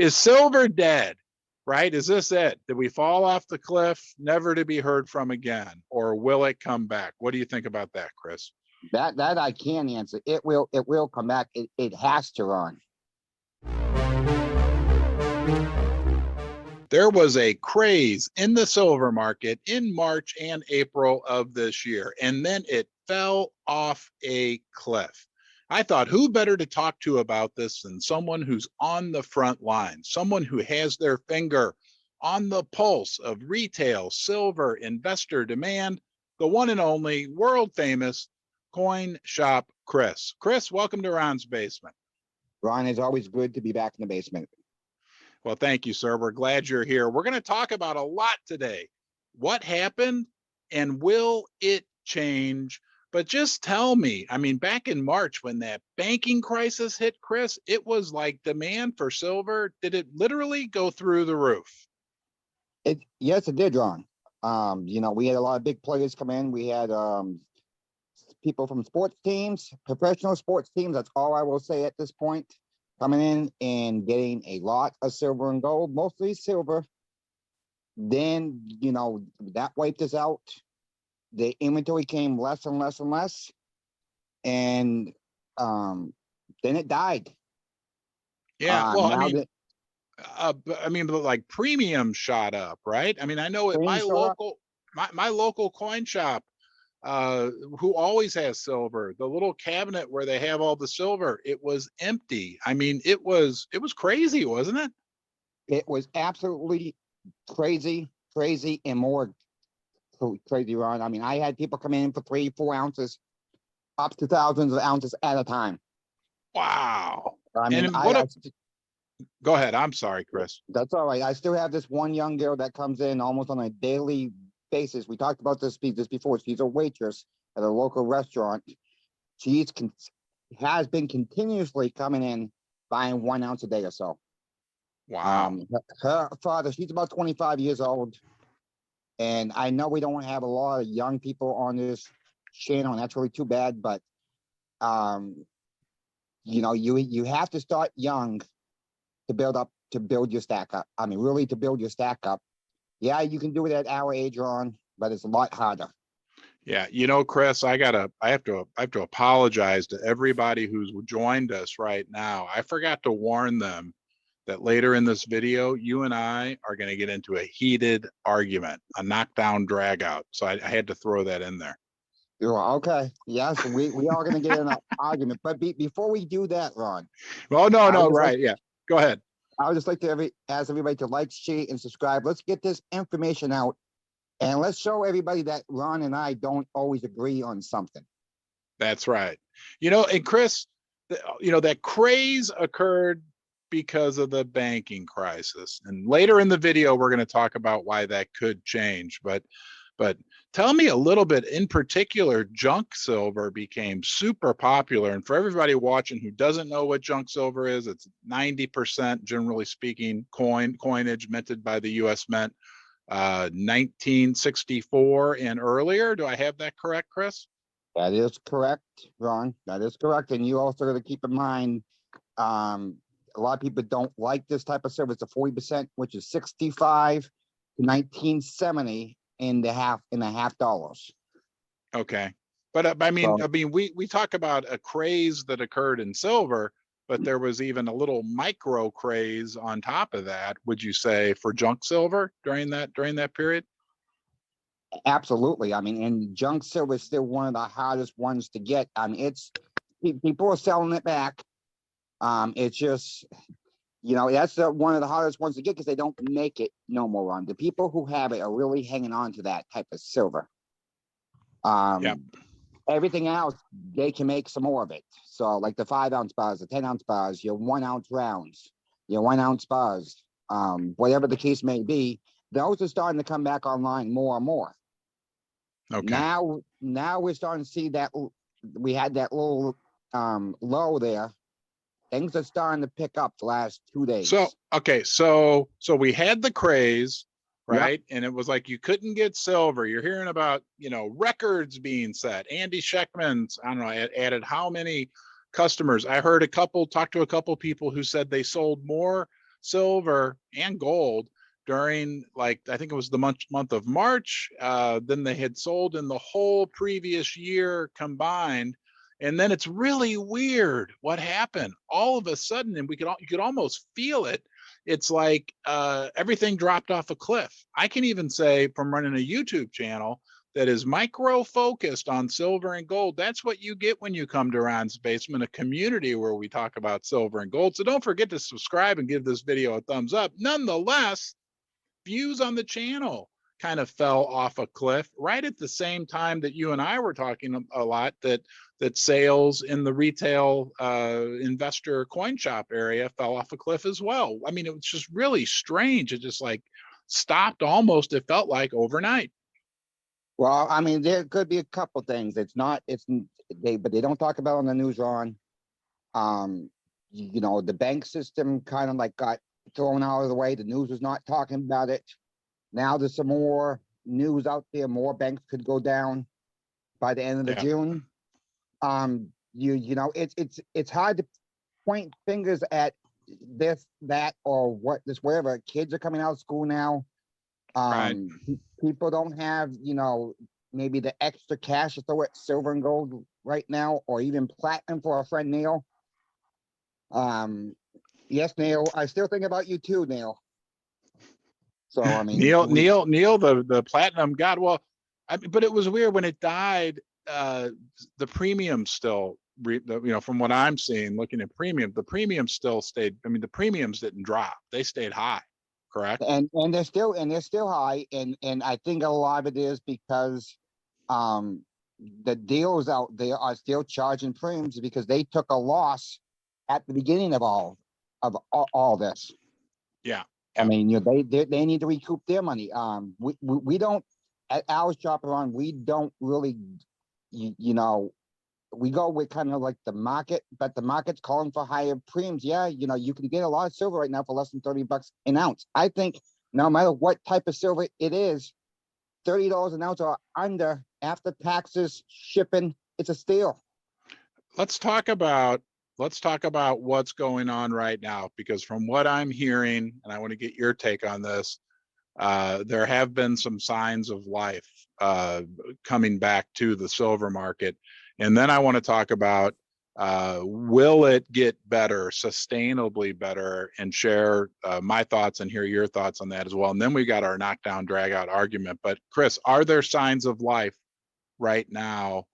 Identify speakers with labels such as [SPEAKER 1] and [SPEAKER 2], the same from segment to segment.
[SPEAKER 1] Is silver dead? Right? Is this it? Did we fall off the cliff, never to be heard from again, or will it come back? What do you think about that, Chris?
[SPEAKER 2] That I can answer. It will come back. It has to run.
[SPEAKER 1] There was a craze in the silver market in March and April of this year, and then it fell off a cliff. I thought, who better to talk to about this than someone who's on the front line, someone who has their finger on the pulse of retail silver investor demand, the one and only world famous Coin Shop Chris. Chris, welcome to Ron's Basement.
[SPEAKER 2] Ron, it's always good to be back in the basement.
[SPEAKER 1] Well, thank you, sir. We're glad you're here. We're going to talk about a lot today. What happened and will it change? But just tell me, I mean, back in March when that banking crisis hit, Chris, it was like demand for silver. Did it literally go through the roof?
[SPEAKER 2] Yes, it did, Ron. We had a lot of big players come in. We had people from sports teams, professional sports teams. That's all I will say at this point. Coming in and getting a lot of silver and gold, mostly silver. Then, that wiped us out. The inventory came less and less and less. And then it died.
[SPEAKER 1] Yeah, well, but like premium shot up, right? I mean, I know at my local coin shop, who always has silver, the little cabinet where they have all the silver, it was empty. I mean, it was crazy, wasn't it?
[SPEAKER 2] It was absolutely crazy, and more crazy, Ron. I mean, I had people come in for 3-4 ounces, up to thousands of ounces at a time.
[SPEAKER 1] Wow.
[SPEAKER 2] I mean,
[SPEAKER 1] go ahead. I'm sorry, Chris.
[SPEAKER 2] That's all right. I still have this one young girl that comes in almost on a daily basis. We talked about this before. She's a waitress at a local restaurant. She has been continuously coming in buying 1 ounce a day or so.
[SPEAKER 1] Wow.
[SPEAKER 2] Her father, she's about 25 years old, and I know we don't have a lot of young people on this channel, and that's really too bad. But you have to start young to build your stack up. I mean, really, to build your stack up. Yeah, you can do it at our age, Ron, but it's a lot harder.
[SPEAKER 1] Yeah, Chris, I have to apologize to everybody who's joined us right now. I forgot to warn them that later in this video, you and I are going to get into a heated argument, a knockdown drag out. So I had to throw that in there.
[SPEAKER 2] Okay. Yes, we are going to get in an argument. But before we do that, Ron.
[SPEAKER 1] Oh, no, right. Yeah. Go ahead.
[SPEAKER 2] I would just like to ask everybody to like, share, and subscribe. Let's get this information out, and let's show everybody that Ron and I don't always agree on something.
[SPEAKER 1] That's right. And Chris, that craze occurred because of the banking crisis. And later in the video, we're going to talk about why that could change. But tell me a little bit, in particular, junk silver became super popular. And for everybody watching who doesn't know what junk silver is, it's 90%, generally speaking, coinage minted by the U.S. Mint, 1964 and earlier. Do I have that correct, Chris?
[SPEAKER 2] That is correct, Ron. That is correct. And you also got to keep in mind, a lot of people don't like this type of silver. It's a 40%, which is 65 to 1970 in the half dollars.
[SPEAKER 1] Okay. But we talk about a craze that occurred in silver, but there was even a little micro craze on top of that, would you say, for junk silver during that period?
[SPEAKER 2] Absolutely. I mean, and junk silver is still one of the hardest ones to get. I mean, people are selling it back. It's just, that's one of the hardest ones to get because they don't make it no more. The people who have it are really hanging on to that type of silver.
[SPEAKER 1] Yep.
[SPEAKER 2] Everything else, they can make some more of it. So like the 5 ounce bars, the 10 ounce bars, your 1 ounce rounds, your 1 ounce bars, whatever the case may be, those are starting to come back online more and more.
[SPEAKER 1] Okay.
[SPEAKER 2] Now we're starting to see that we had that little low there. Things are starting to pick up the last 2 days.
[SPEAKER 1] So we had the craze, right? Yep. And it was like you couldn't get silver. You're hearing about, records being set. Andy Schechtman's, I don't know, added how many customers. I heard talked to a couple people who said they sold more silver and gold during, like, I think it was the month of March, than they had sold in the whole previous year combined. And then it's really weird what happened all of a sudden, and you could almost feel it. It's like everything dropped off a cliff. I can even say, from running a YouTube channel that is micro focused on silver and gold, that's what you get when you come to Ron's Basement, a community where we talk about silver and gold. So don't forget to subscribe and give this video a thumbs up. Nonetheless, views on the channel kind of fell off a cliff right at the same time that you and I were talking a lot, that sales in the retail investor coin shop area fell off a cliff as well. I mean, it was just really strange. It just like stopped almost, it felt like, overnight.
[SPEAKER 2] Well, I mean, there could be a couple things. But they don't talk about it on the news, Ron. The bank system kind of like got thrown out of the way. The news was not talking about it. Now there's some more news out there. More banks could go down by the end of June. It's hard to point fingers at this, that, or what, this, wherever. Kids are coming out of school now.
[SPEAKER 1] Right.
[SPEAKER 2] People don't have, maybe the extra cash to throw at silver and gold right now, or even platinum for our friend Neil. Yes, Neil, I still think about you too, Neil. So, I mean,
[SPEAKER 1] Neil, the platinum god. Well, but it was weird when it died. The premium still, from what I'm seeing, looking at premium, the premium still stayed. I mean, the premiums didn't drop; they stayed high. Correct.
[SPEAKER 2] And they're still high, and I think a lot of it is because the dealers out there are still charging premiums because they took a loss at the beginning of all this.
[SPEAKER 1] Yeah.
[SPEAKER 2] I mean, they need to recoup their money. We don't, at our shop, Ron, we don't really, we go with kind of like the market, but the market's calling for higher premiums. Yeah, you can get a lot of silver right now for less than $30 an ounce. I think no matter what type of silver it is, $30 an ounce or under, after taxes, shipping, it's a steal.
[SPEAKER 1] Let's talk about what's going on right now, because from what I'm hearing, and I want to get your take on this, there have been some signs of life coming back to the silver market. And then I want to talk about, will it get better, sustainably better, and share my thoughts and hear your thoughts on that as well. And then we got our knockdown, drag out argument. But Chris, are there signs of life right now?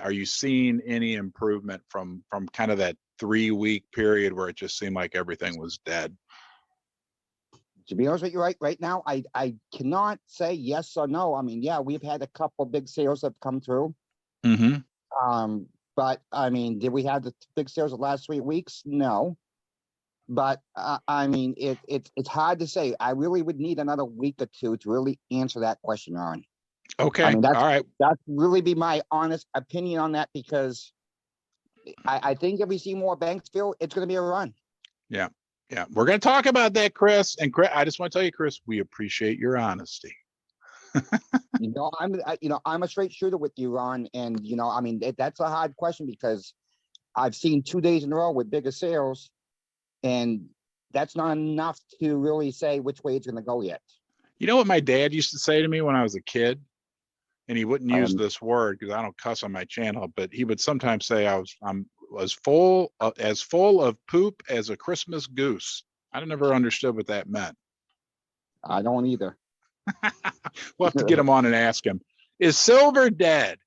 [SPEAKER 1] Are you seeing any improvement from kind of that 3-week period where it just seemed like everything was dead?
[SPEAKER 2] To be honest with you, right now, I cannot say yes or no. I mean, yeah, we've had a couple big sales that have come through.
[SPEAKER 1] Mm-hmm.
[SPEAKER 2] But I mean, did we have the big sales the last 3 weeks? No. But I mean, it's hard to say. I really would need another week or two to really answer that question, Aaron.
[SPEAKER 1] Okay.
[SPEAKER 2] I mean,
[SPEAKER 1] all right.
[SPEAKER 2] That's really be my honest opinion on that, because I think if we see more banks fill, it's going to be a run.
[SPEAKER 1] Yeah. Yeah. We're going to talk about that, Chris. And Chris, I just want to tell you, Chris, we appreciate your honesty.
[SPEAKER 2] I'm a straight shooter with you, Ron. And, I mean, that's a hard question because I've seen 2 days in a row with bigger sales, and that's not enough to really say which way it's going to go yet. You
[SPEAKER 1] know what my dad used to say to me when I was a kid? And he wouldn't use this word because I don't cuss on my channel, but he would sometimes say I'm as full of poop as a Christmas goose. I never understood what that meant.
[SPEAKER 2] I don't either.
[SPEAKER 1] We'll have to get him on and ask him. Is silver dead?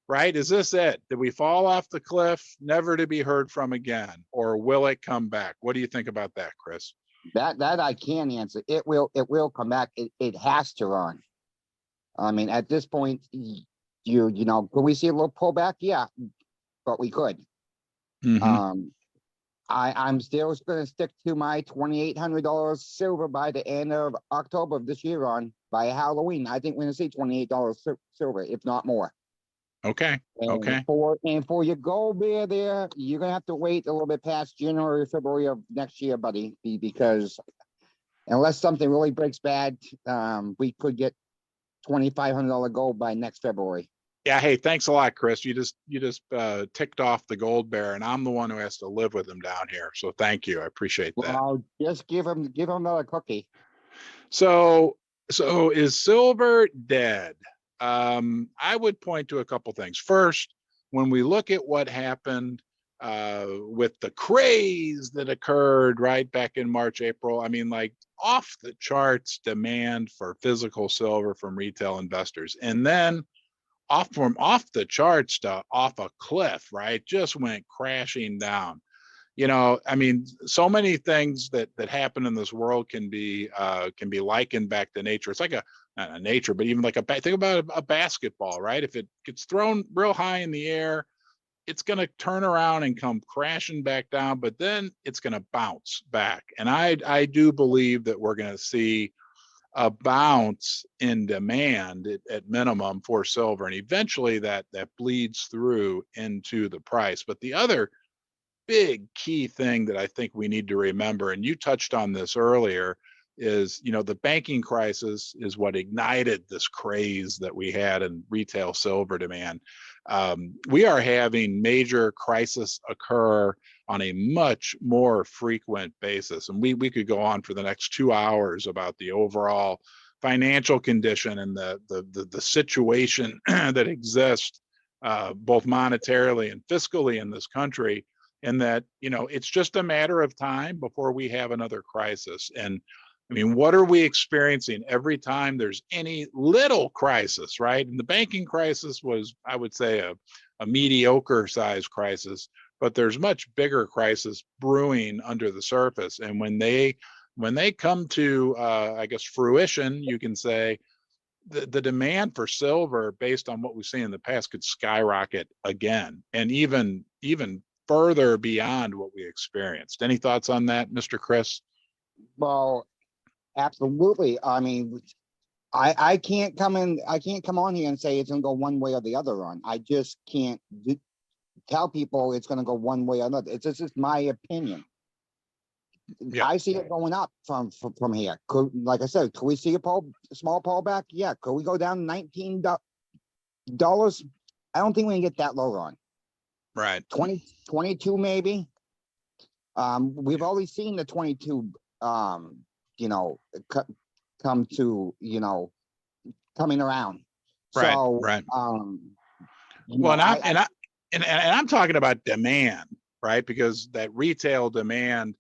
[SPEAKER 1] Right? Is this it? Did we fall off the cliff, never to be heard from again? Or will it come back? What do you think about that, Chris?
[SPEAKER 2] That I can answer. It will come back. It has to run. I mean, at this point, could we see a little pullback? Yeah, but we could.
[SPEAKER 1] Mm-hmm.
[SPEAKER 2] I'm still going to stick to my $2,800 silver by the end of October of this year. By Halloween, I think we're going to see $28 silver, if not more.
[SPEAKER 1] Okay. Okay.
[SPEAKER 2] For your gold bear there, you're going to have to wait a little bit past January or February of next year, buddy, because unless something really breaks bad, we could get $2,500 gold by next February.
[SPEAKER 1] Yeah, hey, thanks a lot, Chris. You just ticked off the gold bear, and I'm the one who has to live with him down here. So thank you. I appreciate that.
[SPEAKER 2] Well, just give him another cookie.
[SPEAKER 1] So is silver dead? I would point to a couple things. First, when we look at what happened with the craze that occurred right back in March, April, I mean, like off the charts demand for physical silver from retail investors, and then off the charts to off a cliff, right? Just went crashing down. I mean, so many things that happen in this world can be likened back to nature. It's like not a nature, but even like think about a basketball, right? If it gets thrown real high in the air, it's going to turn around and come crashing back down, but then it's going to bounce back. And I do believe that we're going to see a bounce in demand at minimum for silver, and eventually that bleeds through into the price. But the other big key thing that I think we need to remember, and you touched on this earlier, is the banking crisis is what ignited this craze that we had in retail silver demand. We are having major crisis occur on a much more frequent basis, and we could go on for the next 2 hours about the overall financial condition and the situation that exists both monetarily and fiscally in this country, and that it's just a matter of time before we have another crisis. And I mean, what are we experiencing every time there's any little crisis, right? And the banking crisis was, I would say, a mediocre size crisis, but there's much bigger crisis brewing under the surface. And when they come to I guess fruition, you can say the demand for silver, based on what we've seen in the past, could skyrocket again, and even further beyond what we experienced. Any thoughts on that, Mr. Chris?
[SPEAKER 2] Well, absolutely. I mean, I can't come on here and say it's gonna go one way or the other on. I just can't tell people it's gonna go one way or another. It's just my opinion.
[SPEAKER 1] Yeah.
[SPEAKER 2] I see it going up from here. Like I said, could we see a small pullback? Yeah. Could we go down $19? I don't think we can get that low on.
[SPEAKER 1] Right.
[SPEAKER 2] 22 maybe. We've already seen the 22 come to coming around.
[SPEAKER 1] Right.
[SPEAKER 2] So
[SPEAKER 1] Right.
[SPEAKER 2] well,
[SPEAKER 1] and I'm talking about demand, right? Because that retail demand,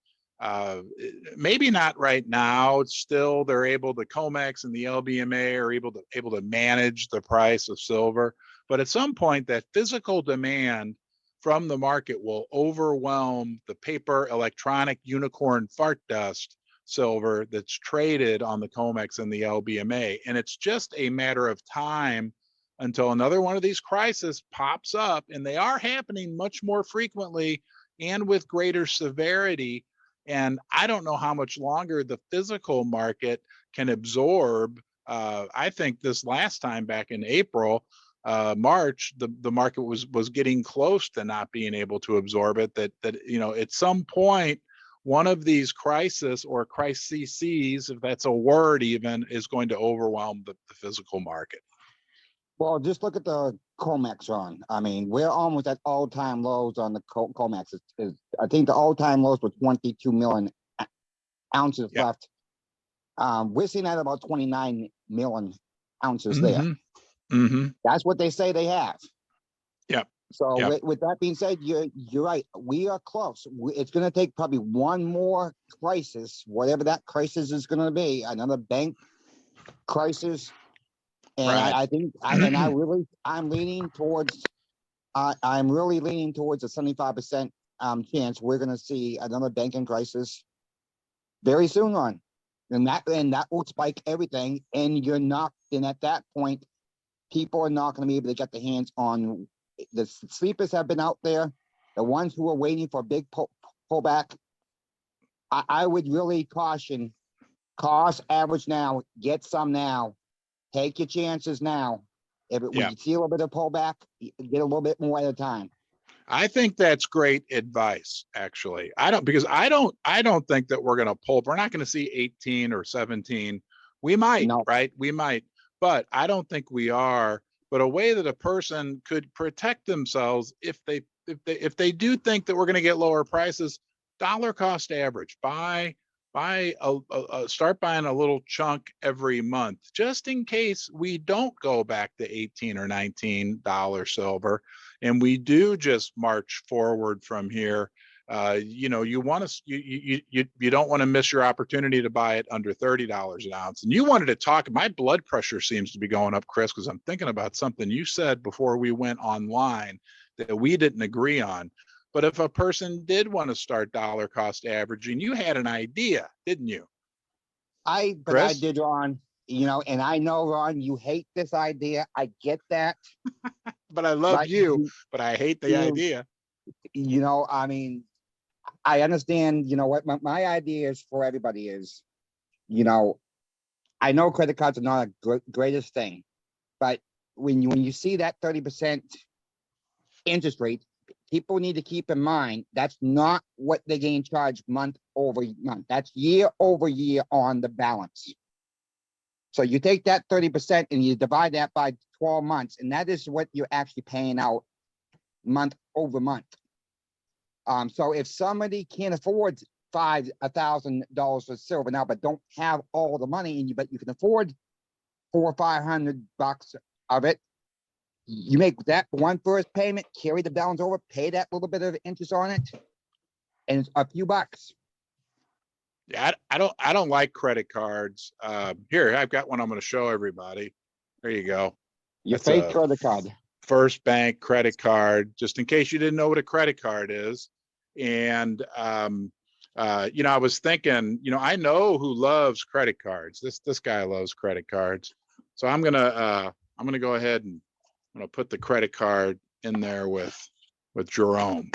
[SPEAKER 1] maybe not right now. It's still, they're able to, COMEX and the LBMA are able to manage the price of silver, but at some point that physical demand from the market will overwhelm the paper electronic unicorn fart dust silver that's traded on the COMEX and the LBMA. And it's just a matter of time until another one of these crises pops up, and they are happening much more frequently and with greater severity. And I don't know how much longer the physical market can absorb. I think this last time back in April, March, the market was getting close to not being able to absorb it. That at some point, one of these crises or crises, if that's a word even, is going to overwhelm the physical market.
[SPEAKER 2] Well, just look at the COMEX run. I mean, we're almost at all-time lows on the COMEX. I think the all-time lows were 22 million ounces left. We're seeing at about 29 million ounces there.
[SPEAKER 1] Mm-hmm.
[SPEAKER 2] That's what they say they have.
[SPEAKER 1] Yep.
[SPEAKER 2] So
[SPEAKER 1] Yep.
[SPEAKER 2] with that being said, you're right. We are close. It's going to take probably one more crisis, whatever that crisis is going to be, another bank crisis. And
[SPEAKER 1] Right.
[SPEAKER 2] I think I'm leaning towards a 75% chance we're going to see another banking crisis very soon on, and that will spike everything. And at that point, people are not going to be able to get their hands on. The sleepers have been out there, the ones who are waiting for a big pullback. I would really caution, cost average now, get some now, take your chances now. When you see a little bit of pullback, get a little bit more at a time.
[SPEAKER 1] I think that's great advice, actually. I don't think that we're going to pull. We're not going to see 18 or 17. We might, right? We might, but I don't think we are but a way that a person could protect themselves if they do think that we're going to get lower prices. Dollar cost average. Start buying a little chunk every month, just in case we don't go back to $18 or $19 silver, and we do just march forward from here. You know, you want to you don't want to miss your opportunity to buy it under $30 an ounce. And you wanted to talk. My blood pressure seems to be going up, Chris, because I'm thinking about something you said before we went online that we didn't agree on. But if a person did want to start dollar cost averaging, you had an idea, didn't you?
[SPEAKER 2] I
[SPEAKER 1] Chris?
[SPEAKER 2] did, Ron, you know, and I know, Ron, you hate this idea. I get that.
[SPEAKER 1] But I love
[SPEAKER 2] But
[SPEAKER 1] you, but I hate the
[SPEAKER 2] you,
[SPEAKER 1] idea.
[SPEAKER 2] you know, I mean, I understand, you know what, my idea is for everybody is, you know, I know credit cards are not a greatest thing, but when you see that 30% interest rate, people need to keep in mind that's not what they're getting charged month over month. That's year over year on the balance. So you take that 30% and you divide that by 12 months, and that is what you're actually paying out month over month. So if somebody can't afford $1,000 for silver now, but don't have all the money in you, but you can afford $400 or $500 of it, you make that one first payment, carry the balance over, pay that little bit of interest on it, and it's a few bucks.
[SPEAKER 1] Yeah, I don't like credit cards. Here, I've got one I'm going to show everybody. There you go.
[SPEAKER 2] Your
[SPEAKER 1] That's
[SPEAKER 2] fake
[SPEAKER 1] a
[SPEAKER 2] credit card.
[SPEAKER 1] First Bank credit card, just in case you didn't know what a credit card is. And you know, I was thinking, you know, I know who loves credit cards. This guy loves credit cards. So I'm gonna go ahead and I'm gonna put the credit card in there with Jerome.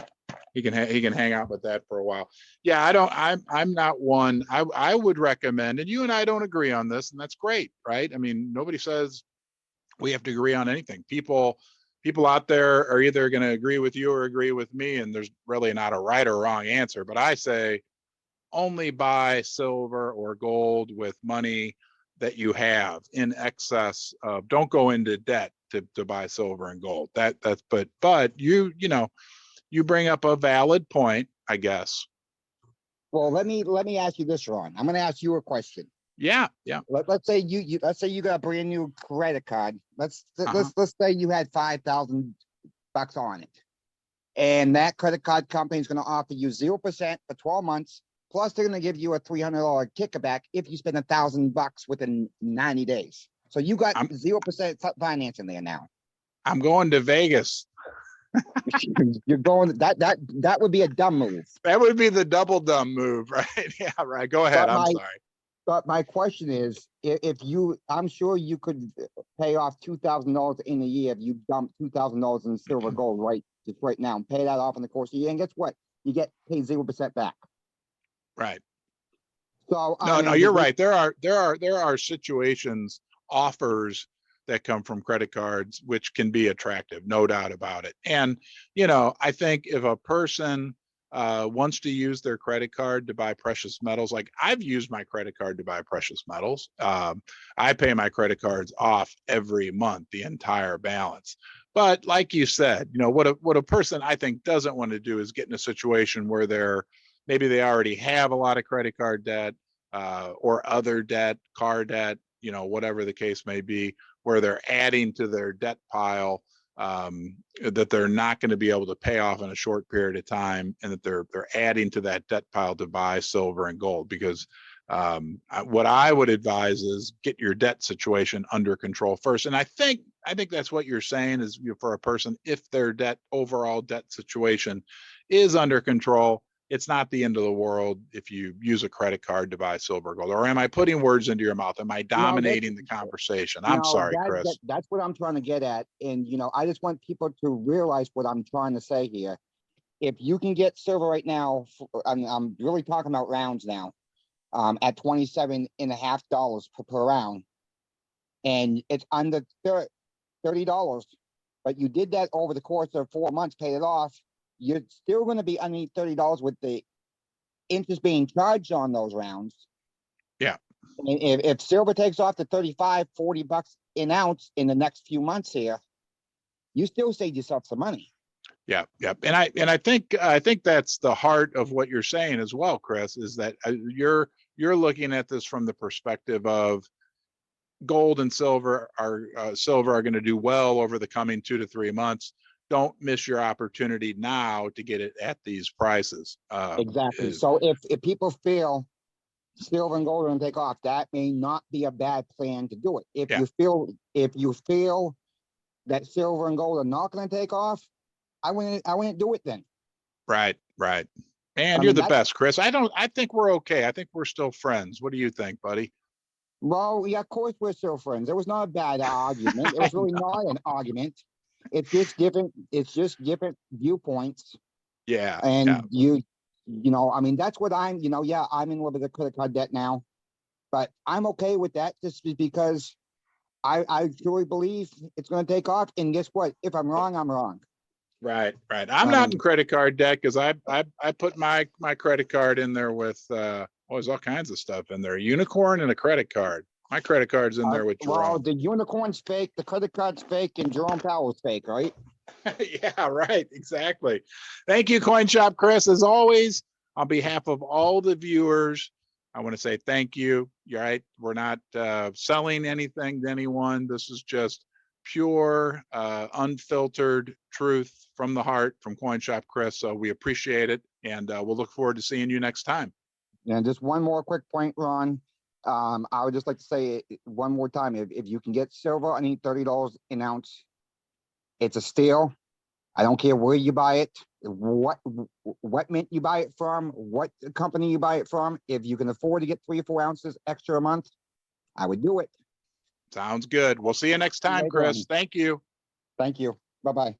[SPEAKER 1] He can hang out with that for a while. Yeah, I'm not one. I would recommend, and you and I don't agree on this, and that's great, right? I mean, nobody says we have to agree on anything. People out there are either going to agree with you or agree with me, and there's really not a right or wrong answer. But I say only buy silver or gold with money that you have in excess of. Don't go into debt to buy silver and gold. But you know, you bring up a valid point, I guess.
[SPEAKER 2] Well, let me ask you this, Ron. I'm going to ask you a question.
[SPEAKER 1] Yeah.
[SPEAKER 2] Let's say let's say you got a brand new credit card. Let's say you had $5,000 on it, and that credit card company is going to offer you 0% for 12 months. Plus, they're going to give you a $300 kickback if you spend $1,000 within 90 days. So you got 0% financing there now.
[SPEAKER 1] I'm going to Vegas.
[SPEAKER 2] You're going that would be a dumb move.
[SPEAKER 1] That would be the double dumb move, right? Yeah, right. Go ahead. I'm sorry.
[SPEAKER 2] But my question is, if you, I'm sure you could pay off $2,000 in a year if you dump $2,000 in silver gold just right now and pay that off in the course of the year. And guess what? You get paid 0% back.
[SPEAKER 1] Right.
[SPEAKER 2] So
[SPEAKER 1] no, you're right. There are situations, offers that come from credit cards which can be attractive, no doubt about it. And you know, I think if a person wants to use their credit card to buy precious metals, like I've used my credit card to buy precious metals. I pay my credit cards off every month, the entire balance. But like you said, you know, what a person I think doesn't want to do is get in a situation where maybe they already have a lot of credit card debt or other debt, car debt, you know, whatever the case may be, where they're adding to their debt pile that they're not going to be able to pay off in a short period of time, and that they're adding to that debt pile to buy silver and gold. Because what I would advise is get your debt situation under control first. And I think that's what you're saying is, for a person, if their overall debt situation is under control, it's not the end of the world if you use a credit card to buy silver or gold. Or am I putting words into your mouth? Am I dominating the conversation? I'm sorry, Chris.
[SPEAKER 2] That's what I'm trying to get at. And, you know, I just want people to realize what I'm trying to say here. If you can get silver right now, I'm really talking about rounds now, at $27.50 per round, and it's under $30, but you did that over the course of 4 months, paid it off, you're still going to be underneath $30 with the interest being charged on those rounds.
[SPEAKER 1] Yeah.
[SPEAKER 2] And if silver takes off to $35, $40 an ounce in the next few months here, you still saved yourself some money.
[SPEAKER 1] Yeah, yeah, and I think that's the heart of what you're saying as well, Chris, is that you're looking at this from the perspective of gold and silver are going to do well over the coming 2 to 3 months. Don't miss your opportunity now to get it at these prices.
[SPEAKER 2] Exactly. So if people feel silver and gold are going to take off, that may not be a bad plan to do it. If you feel that silver and gold are not going to take off, I wouldn't do it then.
[SPEAKER 1] Right. And
[SPEAKER 2] I
[SPEAKER 1] you're
[SPEAKER 2] mean,
[SPEAKER 1] the best, Chris. I think we're okay. I think we're still friends. What do you think, buddy?
[SPEAKER 2] Well, yeah, of course we're still friends. It was not a bad argument. It was really not an argument. It's just different viewpoints.
[SPEAKER 1] Yeah.
[SPEAKER 2] And you know, I mean, that's what I'm, yeah, I'm in love with the credit card debt now, but I'm okay with that just because I truly believe it's going to take off. And guess what? If I'm wrong, I'm wrong.
[SPEAKER 1] Right. I'm not in credit card debt because I put my credit card in there with there's all kinds of stuff in there. A unicorn and a credit card. My credit card's in there with Jerome.
[SPEAKER 2] Well, the unicorn's fake, the credit card's fake, and Jerome Powell's fake, right?
[SPEAKER 1] Yeah, right. Exactly. Thank you, Coin Shop Chris. As always, on behalf of all the viewers, I want to say thank you. You're right. We're not selling anything to anyone. This is just pure, unfiltered truth from the heart from Coin Shop Chris. So we appreciate it. And we'll look forward to seeing you next time.
[SPEAKER 2] And just one more quick point, Ron. I would just like to say it one more time. If you can get silver, I need $30 an ounce. It's a steal. I don't care where you buy it, what mint you buy it from, what company you buy it from. If you can afford to get 3 or 4 ounces extra a month, I would do it.
[SPEAKER 1] Sounds good. We'll see you next time, Chris. Thank you.
[SPEAKER 2] Thank you. Bye-bye.